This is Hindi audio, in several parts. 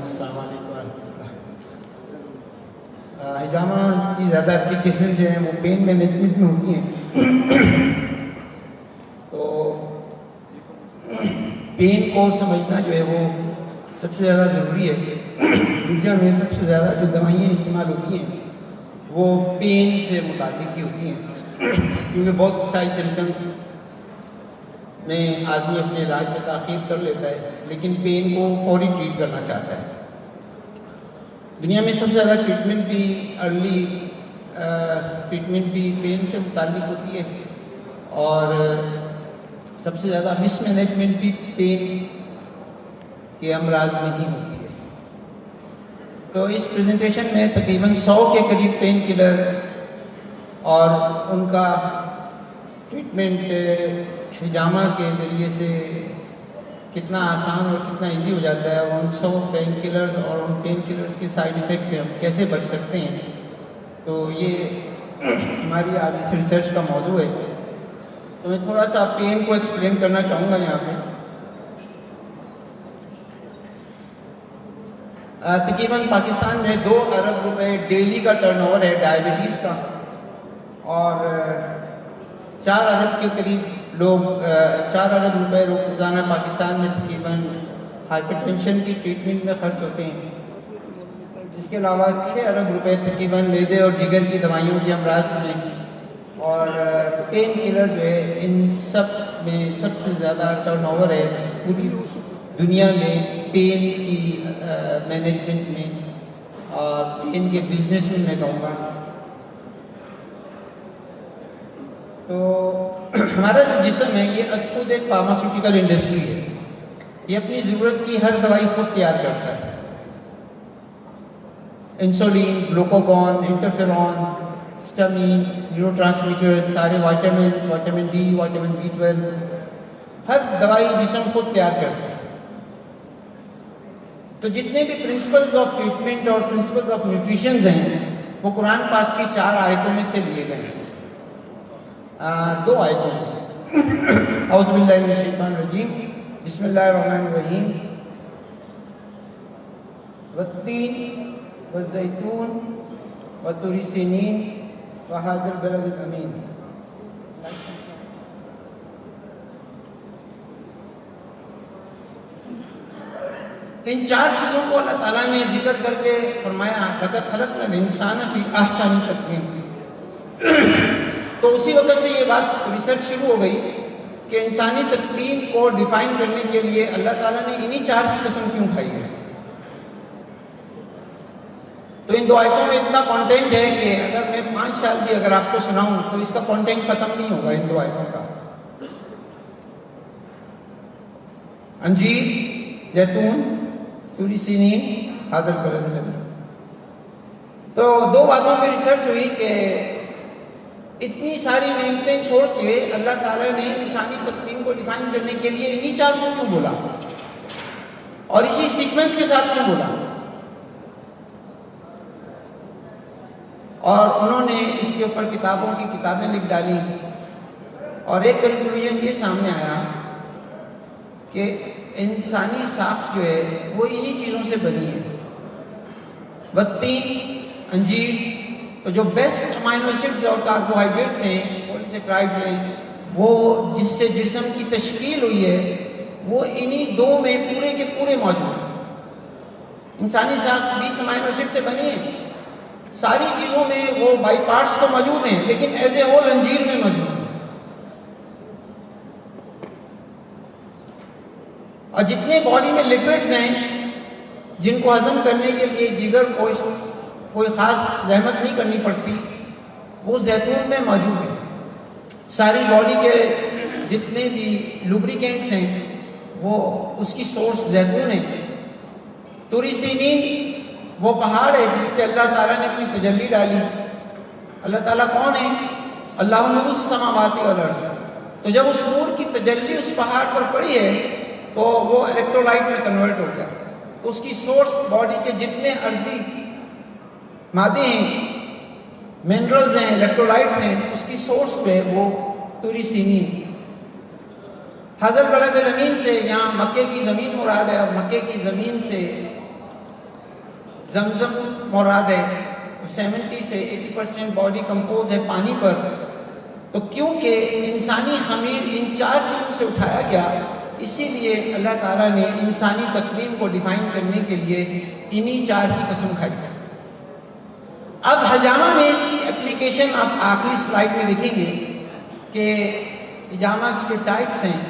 अस्सलाम वालेकुम। हिजामा की ज़्यादा एप्लीकेशन जो हैं वो पेन मैनेजमेंट में होती हैं। तो पेन को समझना जो है वो सबसे ज़्यादा ज़रूरी है। दुनिया में सबसे ज़्यादा जो दवाइयाँ इस्तेमाल होती हैं वो पेन से मुताल्लिक़ ही होती हैं, क्योंकि बहुत सारी सिम्टम्स में आदमी अपने इलाज में ताख़ीर कर लेता है, लेकिन पेन को फौरी ट्रीट करना चाहता है। दुनिया में सबसे ज़्यादा ट्रीटमेंट भी अर्ली ट्रीटमेंट भी पेन से मुताल्लिक़ होती है, और सबसे ज़्यादा मिसमैनेजमेंट भी पेन के अमराज में ही होती है। तो इस प्रेजेंटेशन में तकरीबन 100 के करीब पेन किलर और उनका ट्रीटमेंट हिजामा के ज़रिए से कितना आसान और कितना इजी हो जाता है, और उन 100 पेन किलर्स और उन पेन किलर्स के साइड इफ़ेक्ट से हम कैसे बच सकते हैं। तो ये हमारी आज इस रिसर्च का मौजू है। तो मैं थोड़ा सा पेन को एक्सप्लेन करना चाहूँगा यहाँ पे। तकरीबन पाकिस्तान में 2 अरब रुपए डेली का टर्नओवर है डायबिटीज़ का, और 4 अरब के करीब लोग 4 अरब रुपए रोज़ाना पाकिस्तान में तकरीबन हाइपरटेंशन की ट्रीटमेंट में खर्च होते हैं। इसके अलावा 6 अरब रुपए तकरीबन मैदे और जिगर की दवाइयों के अमराज में, और पेन किलर जो है इन सब में सबसे ज़्यादा टर्नओवर है पूरी दुनिया में पेन की मैनेजमेंट में और पेन के बिजनेस में मैं कहूँगा। तो हमारा जो जिस्म है ये खुद एक फार्मास्यूटिकल इंडस्ट्री है। ये अपनी ज़रूरत की हर दवाई खुद तैयार करता है। इंसुलिन, ग्लूकागॉन, इंटरफेरॉन, स्टामिन, न्यूरोट्रांसमीटर्स, सारे vitamin, vitamin D, vitamin B12, हर दवाई जिस्म खुद तैयार करता है। तो जितने भी प्रिंसिपल्स ऑफ ट्रीटमेंट और प्रिंसिपल्स ऑफ न्यूट्रिशन हैं वो कुरान पाक की 4 आयतों में से लिए गए हैं। 2 आयतों में से औज़ु बिल्लाहि मिनश शैतानिर रजीम, बिस्मिल्लाहिर रहमानिर रहीम, वत्तीन वज़्ज़ैतून वतूरि सीनीन वहादिल बलदिल अमीन। इन 4 चीज़ों को अल्लाह ताला ने जिक्र करके फरमाया, लक़द खलक़नल इंसाना फ़ी अहसनि तक़वीम। तो उसी वजह से ये बात रिसर्च शुरू हो गई कि इंसानी तक़वीम को डिफ़ाइन करने के लिए अल्लाह ताला ने इन्हीं 4 की कसम क्यों खाई है। तो इन 2 आयतों में इतना कंटेंट है कि अगर मैं 5 साल भी अगर आपको सुनाऊं तो इसका कंटेंट ख़त्म नहीं होगा इन 2 आयतों का। अंजीर, जैतून, तूरी सीनीन, हादिल बलदिल अमीन। तो 2 बातों पे रिसर्च हुई कि इतनी सारी नेमतें छोड़ के अल्लाह ताला ने इंसानी तक़वीम को डिफाइन करने के लिए इन्हीं 4 को क्यों बोला, और इसी सीक्वेंस के साथ क्यों बोला। और उन्होंने इसके ऊपर किताबों की किताबें लिख डाली, और एक कंक्लूजन ये सामने आया कि इंसानी साख जो है वो इन्हीं चीज़ों से बनी है। बत्तीन, अंजीर, तो जो बेस्ट अमाइनो एसिड्स और कार्बोहाइड्रेट्स हैं, पॉलीसेक्राइड्स हैं, वो जिससे जिस्म की तश्कील हुई है वो इन्हीं 2 में पूरे के पूरे मौजूद हैं। इंसानी साख 20 अमाइनो एसिड से बनी है। सारी चीज़ों में वो बाई पार्ट्स तो मौजूद हैं, लेकिन एज ए होल अंजीर में मौजूद है। और जितने बॉडी में लिपिड्स हैं जिनको हजम करने के लिए जिगर को कोई ख़ास जहमत नहीं करनी पड़ती, वो जैतून में मौजूद है। सारी बॉडी के जितने भी लुब्रिकेंट्स हैं वो उसकी सोर्स जैतून है। तूरी सीनीन वो पहाड़ है जिस पे अल्लाह ताला ने अपनी तजल्ली डाली। अल्लाह ताला कौन है? अल्लाहु नूरुस समावाति वल अर्ज़। तो जब उस नूर की तजल्ली उस पहाड़ पर पड़ी है तो वो इलेक्ट्रोलाइट में कन्वर्ट हो गया। तो उसकी सोर्स बॉडी के जितने अर्जी मादे हैं, मिनरल्स हैं, इलेक्ट्रोलाइट्स हैं, उसकी सोर्स पे वो तूरी सीनीन। हादिल बलदिल अमीन से यहाँ मक्के की ज़मीन मुराद है, और मक्के की ज़मीन से जमजम मुराद है, 70 से 80% बॉडी कंपोज है पानी पर। तो क्योंकि इंसानी खमीर इन 4 चीज़ों से उठाया गया, इसीलिए अल्लाह ताला ने इंसानी तकवीन को डिफाइन करने के लिए इन्हीं 4 की कसम खाई। अब हिजामा में इसकी एप्लीकेशन आप आखिरी स्लाइड में देखेंगे कि हिजामा की जो टाइप्स हैं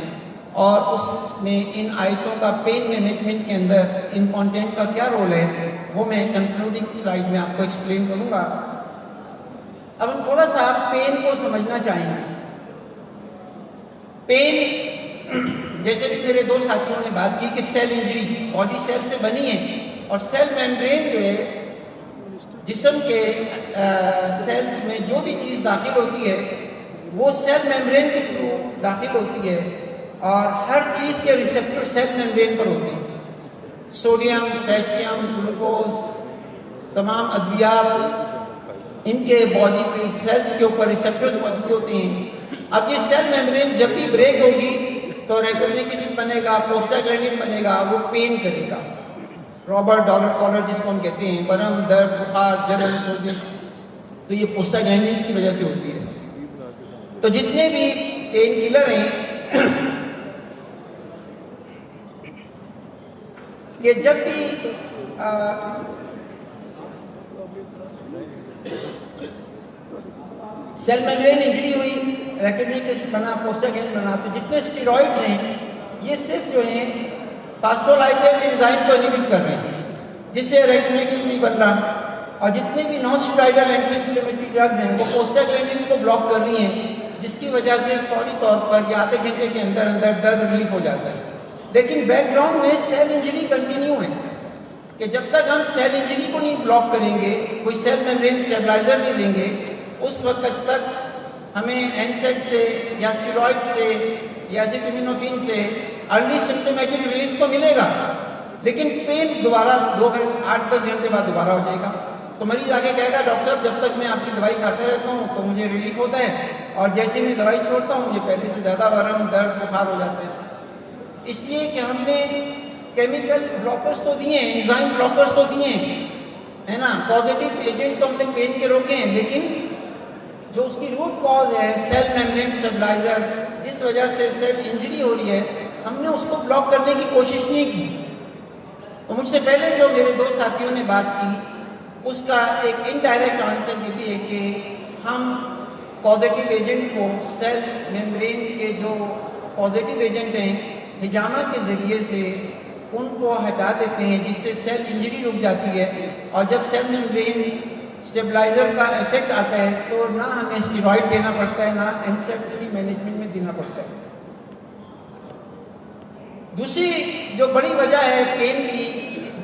और उसमें इन आयतों का पेन मैनेजमेंट के अंदर इन कंटेंट का क्या रोल है, वो मैं कंक्लूडिंग स्लाइड में आपको एक्सप्लेन करूँगा। अब हम थोड़ा सा पेन को समझना चाहेंगे। पेन, जैसे भी मेरे 2 साथियों ने बात की कि सेल इंजरी बॉडी सेल से बनी है और सेल मेम्ब्रेन जो है जिस्म के सेल्स में जो भी चीज़ दाखिल होती है वो सेल मेम्ब्रेन के थ्रू दाखिल होती है और हर चीज़ के रिसेप्टर सेल मेम्ब्रेन पर होते हैं। सोडियम, पोटेशियम, ग्लूकोज, तमाम अद्वियात, इनके बॉडी पे सेल्स के ऊपर रिसेप्टर्स मौजूद होते हैं। अब ये सेल मेम्ब्रेन जब भी ब्रेक होगी तो रेटिनोसिस बनेगा, प्रोस्टाग्लैंडिन बनेगा, वो पेन करेगा। रॉबर्ट डॉलर कॉलर जिसको हम कहते हैं, बरम, दर्द, बुखार, जलन, सोजिश, तो ये प्रोस्टाग्लैंडिन की वजह से होती है। तो जितने भी पेन किलर हैं ये जब भी सेल मेम्ब्रेन इंजरी हुई, रेटिनोसिस बना, प्रोस्टाग्लैंडिन बना, तो जितने स्टेरॉइड्स हैं ये सिर्फ जो हैं फास्फोलाइपेज एंजाइम को इनहिबिट कर रहे हैं, जिससे रेटिनोसिस नहीं बन रहा। और जितने भी non steroidal anti inflammatory drugs हैं वो प्रोस्टाग्लैंडिन्स को ब्लॉक कर रही हैं, जिसकी वजह से फौरी तौर पर या आधे घंटे के अंदर अंदर दर्द रिलीफ हो जाता है। लेकिन बैकग्राउंड में सेल इंजरी कंटिन्यू है कि जब तक हम सेल इंजरी को नहीं ब्लॉक करेंगे, कोई सेल मेम्ब्रेन स्टेबलाइजर नहीं लेंगे, उस वक्त तक हमें एनसेड से या स्टेरॉइड से या एसिटामिनोफेन से अर्ली सिम्टोमेटिक रिलीफ तो मिलेगा, लेकिन पेन दोबारा 8-10 घंटे बाद दोबारा हो जाएगा। तो मरीज आगे कहेगा डॉक्टर साहब जब तक मैं आपकी दवाई खाता रहता हूँ तो मुझे रिलीफ होता है, और जैसे मैं दवाई छोड़ता हूँ मुझे पहले से ज़्यादा वरम, दर्द, बुखार हो जाता है। इसलिए कि हमने केमिकल ब्लॉकर्स तो दिए हैं, एंजाइम ब्लॉकर्स तो दिए हैं, है ना, पॉजिटिव एजेंट तो हमने पेन के रोके हैं, लेकिन जो उसकी रूट कॉज है सेल मेम्ब्रेन स्टेबलाइजर, जिस वजह से सेल इंजरी हो रही है, हमने उसको ब्लॉक करने की कोशिश नहीं की। तो मुझसे पहले जो मेरे 2 साथियों ने बात की उसका एक इनडायरेक्ट आंसर ये भी है कि हम पॉजिटिव एजेंट को, सेल मेम्ब्रेन के जो पॉजिटिव एजेंट हैं, हिजामा के ज़रिए से उनको हटा देते हैं, जिससे सेल इंजरी रुक जाती है। और जब सेल मेम्ब्रेन स्टेबलाइजर का इफेक्ट आता है तो ना हमें स्टेरॉइड देना पड़ता है, ना एनसेड फ्री मैनेजमेंट में देना पड़ता है। दूसरी जो बड़ी वजह है पेन की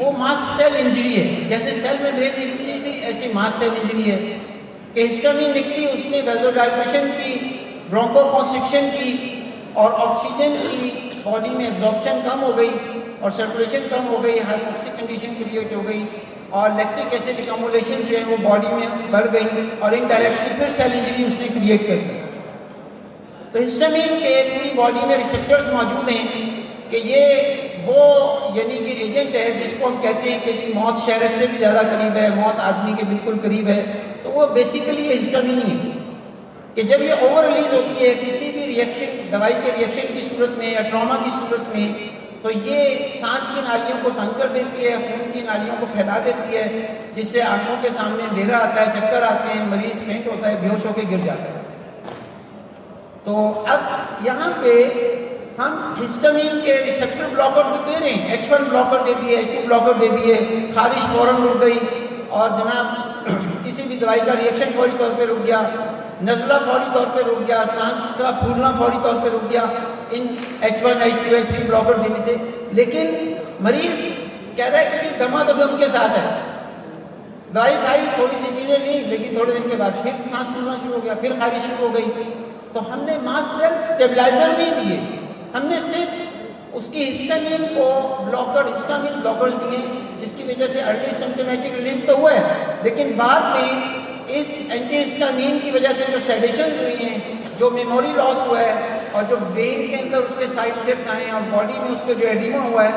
वो मास सेल इंजरी है। जैसे सेल मेम्ब्रेन इंजरी थी ऐसी मास सेल इंजरी है कि हिस्टामिन निकली, उसने वेज़ोडाइलेशन की, ब्रोंकोकॉन्स्ट्रिक्शन की और ऑक्सीजन की बॉडी में एब्जॉर्प्शन कम हो गई और सर्कुलेशन कम हो गई, हाइपोक्सिक कंडीशन क्रिएट हो गई और लैक्टिक एसिड अकोमोडेशन जो है वो बॉडी में बढ़ गई और इनडायरेक्टली फिर सेल इंजरी उसने क्रिएट कर दी। तो हिस्टामिन के पूरी बॉडी में रिसेप्टर्स मौजूद हैं कि ये वो यानी कि एजेंट है जिसको हम कहते हैं कि जी मौत शहरत से भी ज़्यादा करीब है, मौत आदमी के बिल्कुल करीब है। तो वो बेसिकली ये हिस्टामिन ही है कि जब ये ओवर रिलीज होती है किसी भी रिएक्शन, दवाई के रिएक्शन की सूरत में या ट्रॉमा की सूरत में, तो ये सांस की नालियों को तंग कर देती है, खून की नालियों को फैला देती है, जिससे आंखों के सामने अंधेरा आता है, चक्कर आते हैं, मरीज फेंट होता है, बेहोश होकर गिर जाता है। तो अब यहाँ पे हम हिस्टामिन के रिसेप्टर ब्लॉकर भी दे रहे हैं, H1 ब्लॉकर दे दिए, H2 ब्लॉकर दे दिए, खारिश फौरन रुक गई और जनाब किसी भी दवाई का रिएक्शन फौरी तौर पे रुक गया, नज़ला फौरी तौर पे रुक गया, सांस का फूलना फौरी तौर पे रुक गया इन H1, H2, H3 ब्लॉकर देने से। लेकिन मरीज कह रहा है कि दमादम के साथ है, दवाई खाई, थोड़ी सी चीज़ें ली, लेकिन थोड़े दिन के बाद फिर सांस फूलना शुरू हो गया, फिर खारिश शुरू हो गई। तो हमने मास सेल स्टेबलाइजर नहीं दिए, हमने सिर्फ उसकी हिस्टामिन को ब्लॉकर, हिस्टामिन ब्लॉकर्स दिए, जिसकी वजह से अर्ली सिम्टोमेटिक रिलीफ तो हुआ है, लेकिन बाद में इस एंटीहिस्टामिन की वजह से जो सेडेशन हुई हैं, जो मेमोरी लॉस हुआ है और जो ब्रेन के अंदर उसके साइड इफेक्ट्स आए हैं और बॉडी में उसके जो एडिमा हुआ है,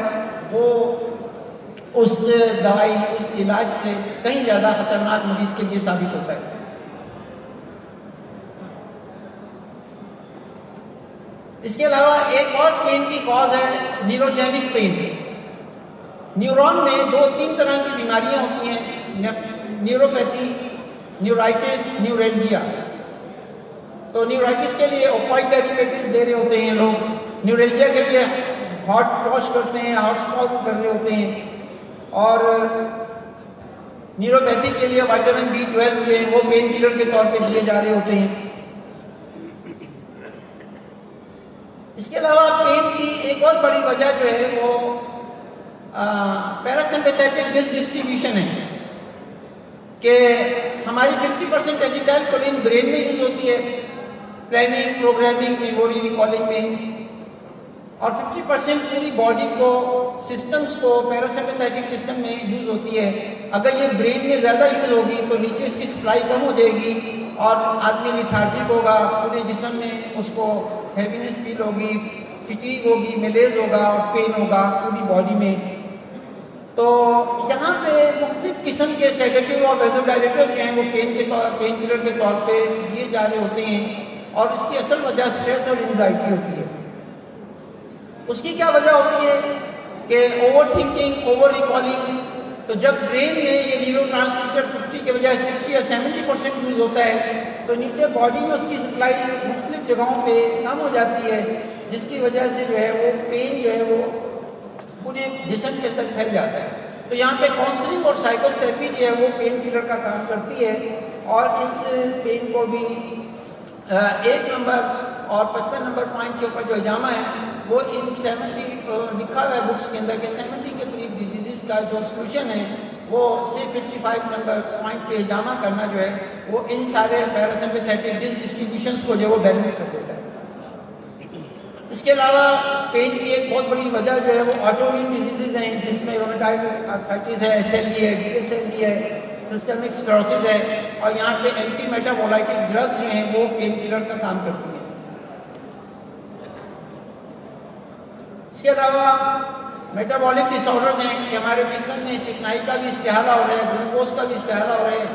वो उस दवाई, उस इलाज से कहीं ज़्यादा खतरनाक मरीज के लिए साबित होता है। इसके अलावा एक और पेन की कॉज है न्यूरोजेनिक पेन। न्यूरॉन में 2-3 तरह की बीमारियां होती हैं, न्यूरोपैथी, न्यूराइटिस, न्यूरेल्जिया। तो न्यूराइटिस के लिए ओपाइड डेरिवेटिव्स दे रहे होते हैं लोग, न्यूरेल्जिया के लिए हॉट वॉश करते हैं, हॉट स्पॉट कर रहे होते हैं, और न्यूरोपैथी के लिए विटामिन B12 जो है वो पेन किलर के तौर पे दिए जा रहे होते हैं। इसके अलावा पेन की एक और बड़ी वजह जो है वो पैरासिम्पैथेटिक डिसडिस्ट्रीब्यूशन है कि हमारी 50% एसिटाइलकोलिन ब्रेन में यूज होती है, प्लानिंग, प्रोग्रामिंग, मेमोरी, रिकॉलिंग में, और 50% पूरी बॉडी को, सिस्टम्स को, पैरासिम्पैथेटिक सिस्टम में यूज होती है। अगर ये ब्रेन में ज़्यादा यूज होगी तो नीचे इसकी सप्लाई कम हो जाएगी और आदमी लिथार्जिक होगा, पूरे जिस्म में उसको हैवीनेस फील होगी, फटीग होगी, मेलेज होगा और पेन होगा पूरी बॉडी में। तो यहाँ पे मुख्तलिफ किस्म के सेडेटिव और वेज़ोडाइलेटर्स जो हैं वो पेन किलर के तौर पे दिए जा रहे होते हैं, और इसकी असल वजह स्ट्रेस और एंजाइटी होती है। उसकी क्या वजह होती है कि ओवर थिंकिंग, ओवर रिकॉलिंग। तो जब ब्रेन में ये न्यूरोट्रांसमीटर 50 के बजाय 60 या 70% यूज होता है तो नीचे बॉडी में उसकी सप्लाई मुख्तलिफ जगहों पे कम हो जाती है, जिसकी वजह से जो है वो पेन जो है वो पूरे जिस्म के अंदर फैल जाता है। तो यहाँ पे काउंसलिंग और साइकोथेरेपी जो है वो पेन किलर का काम करती है, और इस पेन को भी 1 नंबर और 55 नंबर पॉइंट के ऊपर जो हिजामा है वो इन 70 लिखा हुआ है बुक्स के अंदर कि 70 के करीब डिजीज़ का जो सोल्यूशन है वो से 55 नंबर पॉइंट पे हिजामा करना जो है वो इन सारे पैरासिम्पैथेटिक डिस्ट्रीब्यूशंस को जो है वो बैलेंस कर देता है। इसके अलावा पेन की एक बहुत बड़ी वजह जो है वो ऑटोइम्यून डिजीजेज हैं, जिसमें रूमेटॉइड आर्थराइटिस है, SLE है, DSLE है, सिस्टेमिक स्क्लेरोसिस है, और यहाँ पे एंटी मेटाबोलाइटिक ड्रग्स हैं वो पेन किलर का काम करती हैं। इसके अलावा मेटाबॉलिक डिसऑर्डर्स हैं कि हमारे जिस्म में चिकनाई का भी इस्तेहाला हो रहा है, ग्लूकोज का भी इस्तेहाला हो रहा है,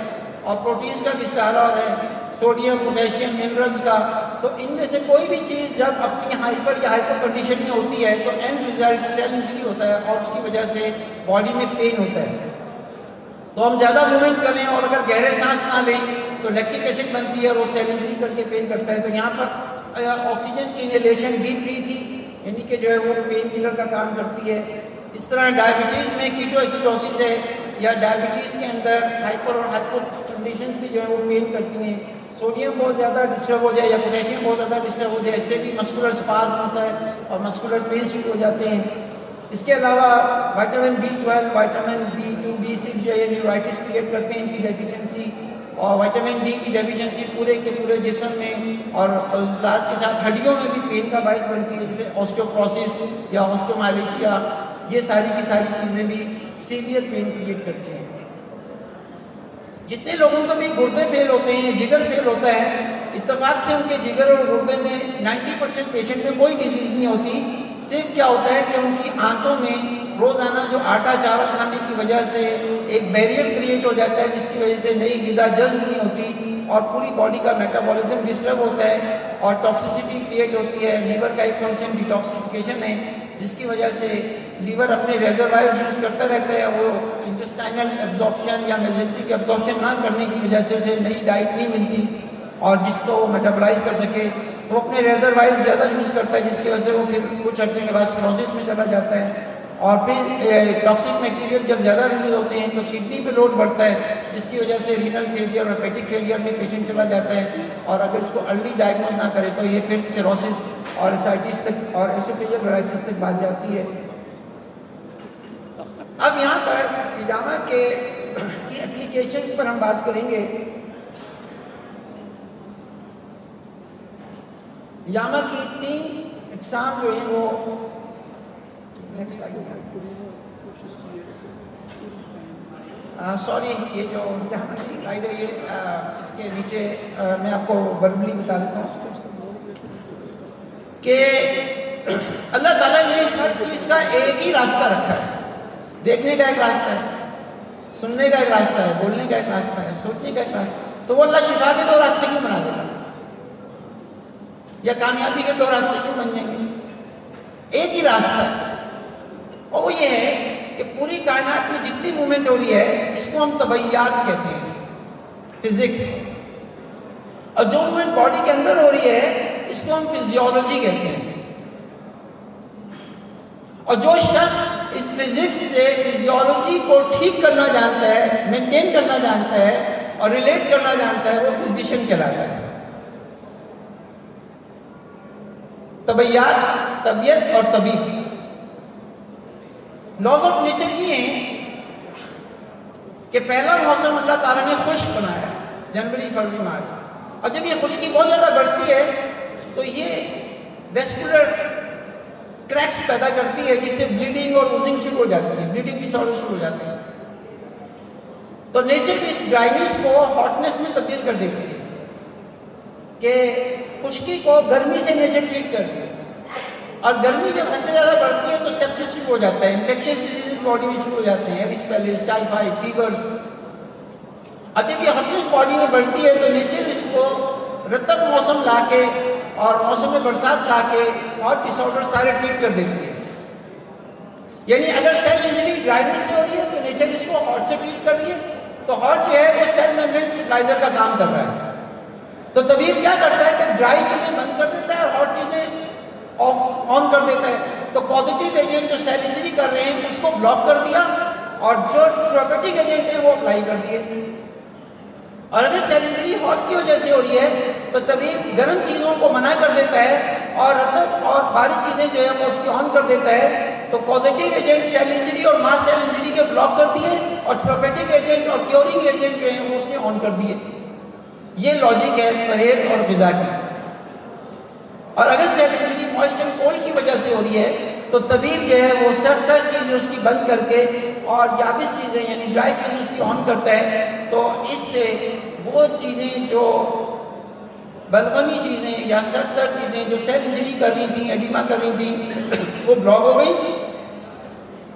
और प्रोटीन्स का भी इस्तेहाला हो रहा है, सोडियम, पोटेशियम, मिनरल्स का। तो इनमें से कोई भी चीज़ जब अपनी हाइपर या हाइपर कंडीशन में होती है तो एंड रिजल्ट सेल इंजरी होता है, और उसकी वजह से बॉडी में पेन होता है। तो हम ज़्यादा मूवमेंट करें और अगर गहरे सांस ना लें तो लैक्टिक एसिड बनती है और वो सेल इंजरी करके पेन करता है। तो यहाँ पर ऑक्सीजन की इनहेलेशन डीप ब्रीथ यानी कि जो है वो पेन किलर का काम करती है। इस तरह डायबिटीज़ में कीटोएसिडोसिस है, या डायबिटीज़ के अंदर हाइपर और हाइपर कंडीशन भी जो है वो पेन करती हैं। सोडियम बहुत ज़्यादा डिस्टर्ब हो जाए या पोटेशियम बहुत ज़्यादा डिस्टर्ब हो जाए, इससे भी मस्कुलर स्पाज़्म होता है और मस्कुलर पेन शुरू हो जाते हैं। इसके अलावा vitamin B12, vitamin B2, B6 जो है न्यूराइटिस क्रिएट करते हैं, इनकी डेफिशिएंसी, और विटामिन D की डेफिशिएंसी पूरे के पूरे जिस्म में और दांत के साथ हड्डियों में भी पेन का बायस बनती है, जैसे ऑस्टियोपोरोसिस या ऑस्टियोमाइलिशिया। ये सारी की सारी चीज़ें भी सीवियर पेन क्रिएट करती हैं। जितने लोगों को भी गुर्दे फेल होते हैं, जिगर फेल होता है, इत्तेफाक से उनके जिगर और गुर्दे में 90% पेशेंट में कोई डिजीज़ नहीं होती। सिर्फ क्या होता है कि उनकी आंतों में रोज़ाना जो आटा चावल खाने की वजह से एक बैरियर क्रिएट हो जाता है, जिसकी वजह से नई ग़िज़ा जज़्ब नहीं होती और पूरी बॉडी का मेटाबॉलिज्म डिस्टर्ब होता है और टॉक्सिसिटी क्रिएट होती है। लीवर का एक फंक्शन डिटॉक्सिफिकेशन है, जिसकी वजह से लीवर अपने रिजर्वायर्स यूज़ करता रहता है। वो इंटेस्टाइनल एब्जॉर्प्शन या मेजेंटिक एब्जॉर्प्शन ना करने की वजह से उसे नई डाइट नहीं मिलती और जिसको वो मेटाबोलाइज कर सके, तो अपने रिजर्वायर्स ज़्यादा यूज़ करता है, जिसकी वजह से वो फिर कुछ अर्से के बाद सिरोसिस में चला जाता है। और फिर टॉक्सिक मटेरियल जब ज़्यादा रिलीज होते हैं तो किडनी पे लोड बढ़ता है, जिसकी वजह से रीनल फेलियर और हेपेटिक फेलियर में पेशेंट चला जाता है। और अगर इसको अर्ली डायग्नोज ना करे तो ये फिर सिरोसिस और एसाइटिस तक और एसोफेजियल वेराइसिस तक बात जाती है। अब यहाँ पर हिजामा के एप्लीकेशंस पर हम बात करेंगे। हिजामा की 3 इकसाम जो हैं वो सॉरी, ये जो हिजामा की स्लाइड है ये इसके नीचे मैं आपको वर्बली बता देता हूँ कि अल्लाह ताला ने हर चीज़ का एक ही रास्ता रखा है। देखने का एक रास्ता है, सुनने का एक रास्ता है, बोलने का एक रास्ता है, सोचने का एक रास्ता है। तो वो अल्लाह शिफा के 2 रास्ते क्यों बना देगा, या कामयाबी के 2 रास्ते क्यों बन जाएंगे? एक ही रास्ता है, और वो ये है कि पूरी कायनात में जितनी मूवमेंट हो रही है इसको हम तबैयात कहते हैं, फिजिक्स। और जो मूवमेंट बॉडी के अंदर हो रही है इसको हम फिजियोलॉजी कहते हैं। और जो शख्स इस फिजिक्स से फिजियोलॉजी को ठीक करना जानता है, मेंटेन करना जानता है और रिलेट करना जानता है, वो फिजिशियन कहलाता है। तबैयात, तबीयत और तबीब। लॉज ऑफ नेचर ये हैं कि पहला मौसम अल्लाह ताला ने खुश्क बनाया, जनवरी फरवरी मार्च, और जब ये खुश्की बहुत ज़्यादा बढ़ती है तो ये वेस्कुलर क्रैक्स पैदा करती है, जिससे ब्लीडिंग और लूजिंग शुरू हो जाती है, ब्लीडिंग डिसऑर्डर शुरू हो जाते हैं। तो नेचर की इस ड्राइनेस को हॉटनेस में तब्दील कर देती है कि खुश्की को गर्मी से नेचर ट्रीट कर दिया, और गर्मी जब हद से ज़्यादा बढ़ती है तो सेप्सिस शुरू हो जाता है, इन्फेक्शियस डिजीज बॉडी में शुरू हो जाते हैं, एरिस्पेलिस, टाइफाइड, फीवर्स। और जब ये हॉटनेस बॉडी में बढ़ती है तो नेचर इसको रतब मौसम ला के और मौसम में बरसात ला के हॉट डिसऑर्डर सारे ट्रीट कर देती है। यानी अगर सेल इंजरी ड्राइनेस से हो रही है तो नेचर इसको हॉट से ट्रीट कर रही है, तो हॉट जो है वो सेल मेम्ब्रेन स्टेबलाइजर का काम कर रहा है। तो तबीब क्या करता है कि ड्राई चीज़ें बंद कर देता है और हॉट चीज़ें ऑन कर देता है। तो पॉजिटिव एजेंट जो सेल इंजरी कर रहे हैं उसको ब्लॉक कर दिया, और जो थेरेपेटिक एजेंट है वो अप्लाई कर दिए। और अगर सेल इंजरी हॉट की वजह से हो रही है तो तबीब गर्म चीज़ों को मना कर देता है और रतब और बारीक चीज़ें जो है वो उसकी ऑन कर देता है। तो पॉजिटिव एजेंट सेल इंजरी और मास सेल इंजरी के ब्लॉक कर दिए, और थेरेपेटिक एजेंट और क्योरिंग एजेंट जो है वो उसने ऑन कर दिए। ये लॉजिक है परहेज और ग़िज़ा की। और अगर cell injury moist and cold की वजह से हो रही है तो तबीब जो है वो सर्द चीज़ें उसकी बंद करके और याबिस चीज़ें यानी ड्राई चीज़ें उसकी ऑन करता है। तो इससे वो चीज़ें जो बलगमी चीज़ें या सर्द चीज़ें जो सेल इंजरी कर रही थी, एडिमा कर रही थी, वो ब्लॉक हो गई,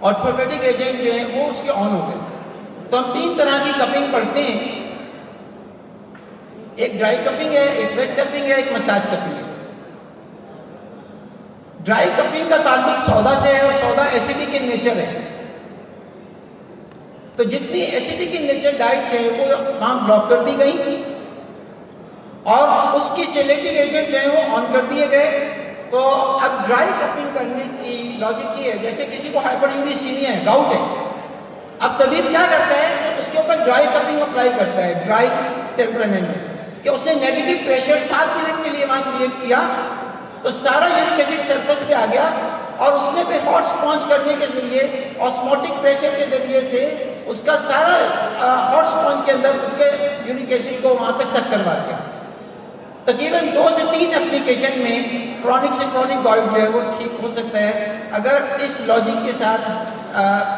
और थेरेपेटिक एजेंट जो है वो उसके ऑन हो गए। तो हम 3 तरह की कपिंग पढ़ते हैं, एक ड्राई कपिंग है, एक वेट कपिंग है, एक मसाज कपिंग है। ड्राई कपिंग का ताल्लुक सौदा से है, और सौदा एसिडिक इन नेचर है। तो जितनी एसिडिक इन नेचर डाइट्स है वो वहां ब्लॉक कर दी गई, और उसकी चेलेटिक एजेंट जो है वो ऑन कर दिए गए। तो अब ड्राई कपिंग करने की लॉजिक ये है, जैसे किसी को हाइपरयूरिसीमिया है, गाउट है, अब तबीब क्या करता है कि उसके ऊपर ड्राई कपिंग अप्लाई करता है ड्राई टेम्परेमेंट में, कि उसने नेगेटिव प्रेशर 7 मिनट के लिए वहां क्रिएट किया, तो सारा यूरिक एसिड सरफेस पे आ गया, और उसने पे हॉट स्पॉन्ज करने के जरिए ऑस्मोटिक प्रेशर के जरिए से उसका सारा हॉट स्पॉन्ज के अंदर उसके यूरिक एसिड को वहां पे सक करवा दिया। तकरीबन 2 से 3 एप्लीकेशन में क्रॉनिक से क्रॉनिक गाउट जो है वो ठीक हो सकता है, अगर इस लॉजिक के साथ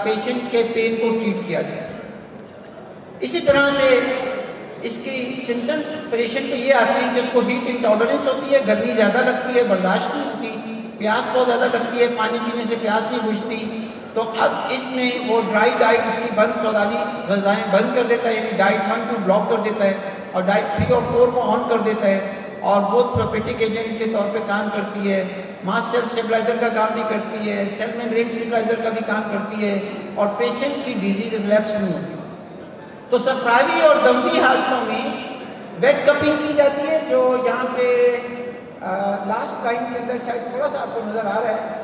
पेशेंट के पेन को ट्रीट किया जाए। इसी तरह से इसकी सिम्टम्स पेशेंट को ये आते हैं कि उसको हीट इंटॉलरेंस होती है, गर्मी ज़्यादा लगती है, बर्दाश्त नहीं होती, प्यास बहुत ज़्यादा लगती है, पानी पीने से प्यास नहीं बुझती। तो अब इसमें वो ड्राई डाइट उसकी बंद, सौदावी ग़िज़ाएँ बंद कर देता है, यानी डाइट 1 2 ब्लॉक कर देता है, और डाइट 3 और 4 को ऑन कर देता है, और वो थेरेपेटिक एजेंट के तौर पे काम करती है। मास सेल स्टेबलाइजर का काम भी करती है, सेल मेम्ब्रेन स्टेबलाइजर का भी काम करती है, और पेशेंट की डिजीज रिलैप्स नहीं होती। तो सफरावी और दमवी हालतों में वेट कपिंग की जाती है, जो यहाँ पे लास्ट लाइन के अंदर शायद थोड़ा सा आपको नज़र आ रहा है,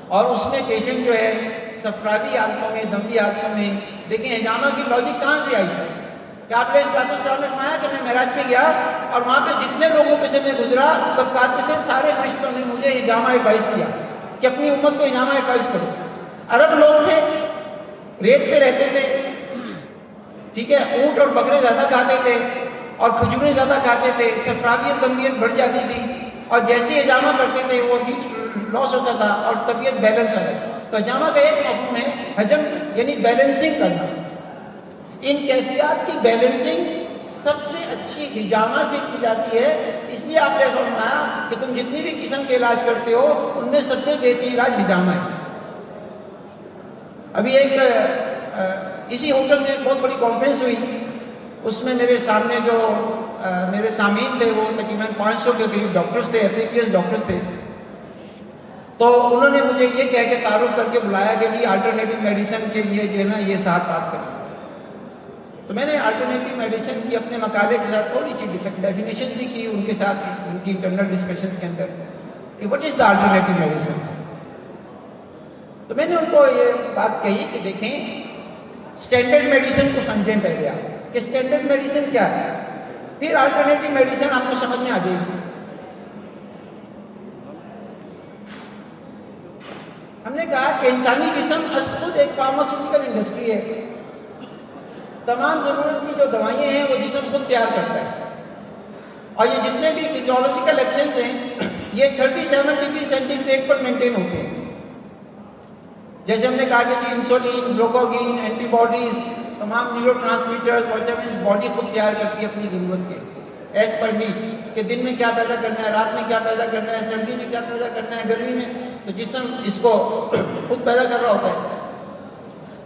और उसमें पेशेंट जो है सफरावी हालतों में, दमवी हालतों में, देखें हिजामा की लॉजिक कहाँ से आई है कि आपने इस बात ने फरमाया कि मैं मेराज पे गया और वहाँ पे जितने लोगों पे से मैं गुजरा तबकात में से सारे फरिश्तों ने मुझे हिजामा एडवाइस किया कि अपनी उम्मत को हिजामा एडवाइस करो। अरब लोग थे, रेत पे रहते थे, ठीक है, ऊँट और बकरे ज़्यादा खाते थे और खजूरें ज़्यादा खाते थे, सफरावियत दमियत बढ़ जाती थी, और जैसे हिजामा करते थे वो हीट लॉस होता था और तबीयत बैलेंस आ जाती। तो हिजामा का एक मफहूम है हजम, यानी बैलेंसिंग करना। इन कैफियत की बैलेंसिंग सबसे अच्छी हिजामा से की जाती है। इसलिए आपने फरमाया कि तुम जितनी भी किस्म के इलाज करते हो उनमें सबसे बेहतरीन इलाज हिजामा है। अभी एक इसी होटल में एक बहुत बड़ी कॉन्फ्रेंस हुई, उसमें मेरे सामने जो मेरे सामीन थे वो तकरीबन 500 के करीब डॉक्टर्स थे, FCPS डॉक्टर्स थे। तो उन्होंने मुझे ये कह के तारुफ करके बुलाया कि जी अल्टरनेटिव मेडिसिन के लिए जो है ना ये साथ बात करें। तो मैंने अल्टरनेटिव मेडिसिन की अपने मकाले के साथ थोड़ी सी डेफिनेशन भी की उनके साथ, उनकी इंटरनल डिस्कशंस के अंदर कि what is the alternative medicine. तो मैंने उनको ये बात कही कि देखें, स्टैंडर्ड मेडिसिन को समझें पहले आप कि स्टैंडर्ड मेडिसिन क्या है, फिर अल्टरनेटिव मेडिसिन आपको समझ में आ जाएगी। हमने कहा कि इंसानी जिस्म खुद एक फार्मास्यूटिकल इंडस्ट्री है। तमाम ज़रूरत की जो दवाइयाँ हैं वो जिस्म खुद तैयार करता है, और ये जितने भी फिजियोलॉजिकल एक्शन हैं ये 37 डिग्री सेंटीग्रेड पर मेंटेन होते हैं। जैसे हमने कहा कि इंसुलिन, ग्लूकोगीन, एंटीबॉडीज, तमाम न्यूरोट्रांसमीटर्स, विटामिन्स बॉडी खुद तैयार करती है अपनी ज़रूरत के एज पर नीड, कि दिन में क्या पैदा करना है, रात में क्या पैदा करना है, सर्दी में क्या पैदा करना है, गर्मी में, तो जिस्म इसको खुद पैदा कर रहा होता है।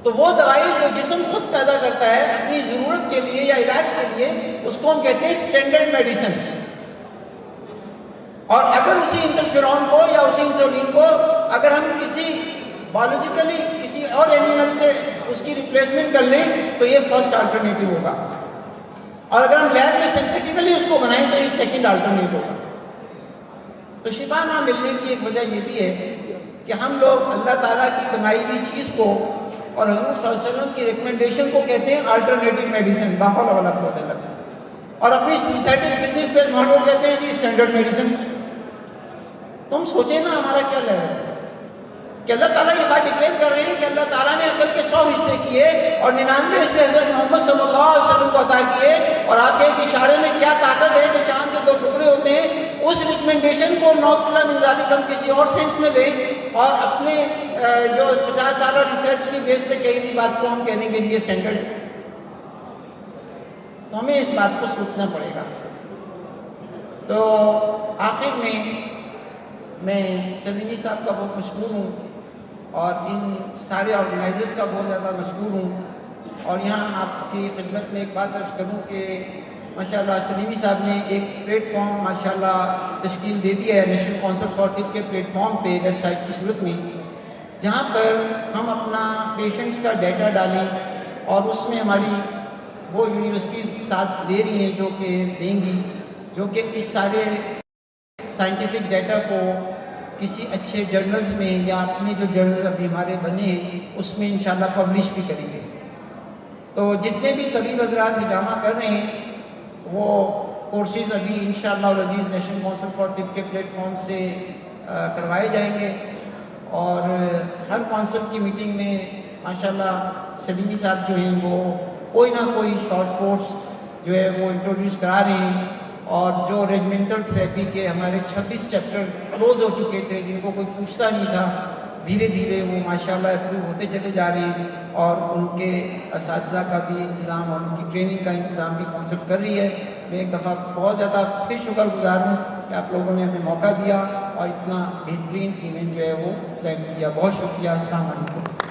तो वो दवाई जो जिस्म खुद पैदा करता है अपनी ज़रूरत के लिए या इलाज के लिए, उसको हम कहते हैं स्टैंडर्ड मेडिसिन। और अगर उसी इंटरफेरॉन को या उसी इंसुलिन को अगर हम किसी बायोलॉजिकली किसी और एनिमल से उसकी रिप्लेसमेंट कर लें तो ये फर्स्ट अल्टरनेटिव होगा, और अगर हम लैब में सिंथेटिकली उसको बनाएं तो ये सेकंड अल्टरनेटिव होगा। तो शिफा ना मिलने की एक वजह ये भी है कि हम लोग अल्लाह ताला की बनाई हुई चीज़ को और हज़रत सल्लल्लाहु अलैहि वसल्लम की रिकमेंडेशन को कहते हैं अल्टरनेटिव मेडिसिन, बाहुल वाला पौधे लगा, और अपनी सिंथेटिक बिजनेस बेस्ड मॉडल कहते हैं जी स्टैंडर्ड मेडिसिन। तो हम सोचे ना हमारा क्या लेवल है कि अल्लाह ताला ये बात डिक्लेयर कर रहे हैं कि अल्लाह ताला ने अकल के 100 हिस्से किए और 99 हिस्से हज़रत मोहम्मद सल्लल्लाहु अलैहि वसल्लम को अता किए, और आपके एक इशारे में क्या ताकत है कि चांद के 2 टुकड़े होते हैं। उस रिकमेंडेशन को नौजुला मिजालिक हम किसी और सेंस में लें और अपने जो 50 साल रिसर्च की बेस पे कही हुई बात को हम कहने के लिए स्टैंडर्ड, तो हमें इस बात को सोचना पड़ेगा। तो आखिर में मैं सलीमी साहब का बहुत मशहूर हूँ और इन सारे ऑर्गेनाइजर्स का बहुत ज़्यादा मशहूर हूँ, और यहाँ आपकी खिदमत में एक बात अर्ज़ करूँ कि माशाल्लाह सलीमी साहब ने एक प्लेटफॉर्म माशाल्लाह तश्कील दे दिया है नेशनल काउंसिल फॉर टिब के प्लेटफॉर्म पे वेबसाइट की सूरत में, जहाँ पर हम अपना पेशेंट्स का डाटा डालें और उसमें हमारी वो यूनिवर्सिटीज़ साथ दे रही हैं जो कि देंगी, जो कि इस सारे साइंटिफिक डाटा को किसी अच्छे जर्नल्स में या अपने जो जर्नल्स अभी हमारे बने हैं उसमें इंशाल्लाह पब्लिश भी करेंगे। तो जितने भी तबीब हज़रात हिजामा कर रहे हैं वो कोर्सेज़ अभी इंशाअल्लाह अज़ीज़ नेशनल काउंसिल फॉर टिब के प्लेटफॉर्म से करवाए जाएंगे, और हर काउंसिल की मीटिंग में माशाल्लाह सलीमी साहब जो हैं वो कोई ना कोई शॉर्ट कोर्स जो है वो इंट्रोड्यूस करा रहे हैं, और जो रेजिमेंटल थेरेपी के हमारे 36 चैप्टर क्लोज हो चुके थे जिनको कोई पूछता नहीं था, धीरे धीरे वो माशाल्लाह अप्रूव होते चले जा रहे हैं, और उनके असातिज़ा का भी इंतज़ाम और उनकी ट्रेनिंग का इंतज़ाम भी काउंसिल कर रही है। मैं एक दफ़ा बहुत ज़्यादा फिर शुक्रगुजार हूँ कि आप लोगों ने हमें मौका दिया और इतना बेहतरीन इवेंट जो है वो प्लान किया। बहुत शुक्रिया। अस्सलाम वालेकुम।